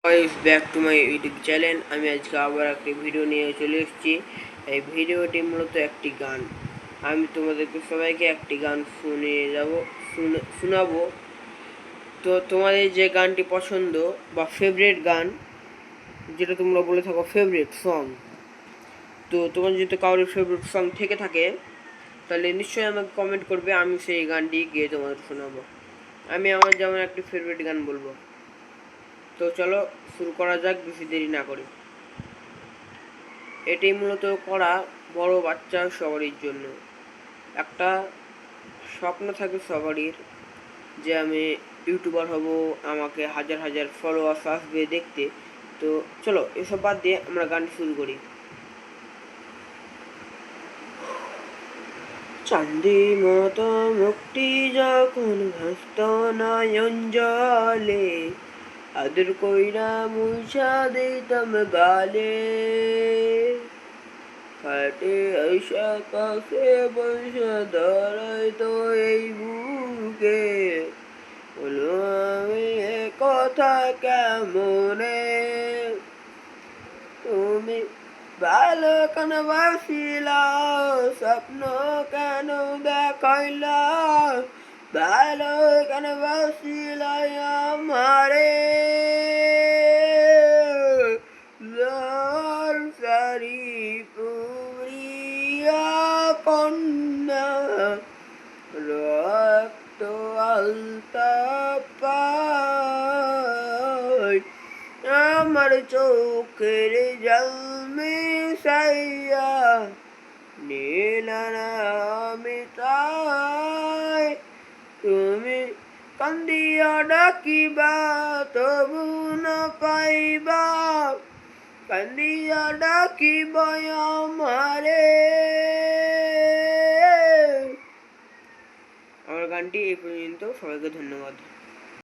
Guys back to my YouTube channel. আমি আজকে আবার একটি ভিডিও নিয়ে চলে এসেছি। এই ভিডিওটি মূলত একটি গান। আমি তোমাদেরকে সবাইকে একটি গান শোনাবো। তো তোমাদের যে গানটি পছন্দ বা ফেভারিট গান, যেটা তোমরা বলে থাকো ফেভারিট সং, তো তোমার যদি কারোর ফেভারিট সং থেকে থাকে তাহলে নিশ্চয়ই আমাকে কমেন্ট করবে, আমি সেই গানটি গিয়ে তোমাদের শোনাবো। আমি আমার যেমন একটি ফেভারিট গান বলবো। তো চলো শুরু করা যাক, বেশি দেরি না করি। এটি মূলত করা বড় বাচ্চা সবারই জন্য। একটা স্বপ্ন থাকে সবারই যে আমি ইউটিউবার হব, আমাকে হাজার হাজার ফলোয়ার্স আসবে দেখতে। তো চলো এসব বাদ দিয়ে আমরা গান শুরু করি। চাঁদি মতো মুক্তি যখন ভাসত নয়ন জলে, আদর কইরা মুছা দিতাম গালে। খাটে আইসা কাছে বসে দাঁড়াই তো এই বুকে, বলো আমি এ কথা কেমনে। তুমি ভালো কেন বাসিলা, স্বপ্ন কেন দেখাইলা, ভালো কেন বাসিলা আমারে। সারি পুরিয়া কন্যা রক্ত আলতা পায়, আমার চোখের জল মিশাইয়া নীলা আমি তাই। তুমি কান্দিয়া ডাকিবা তবু না পাইবা, কান্দিয়া ডাকিবা আমারে। আমার গানটি এই পর্যন্ত। সবাইকে ধন্যবাদ।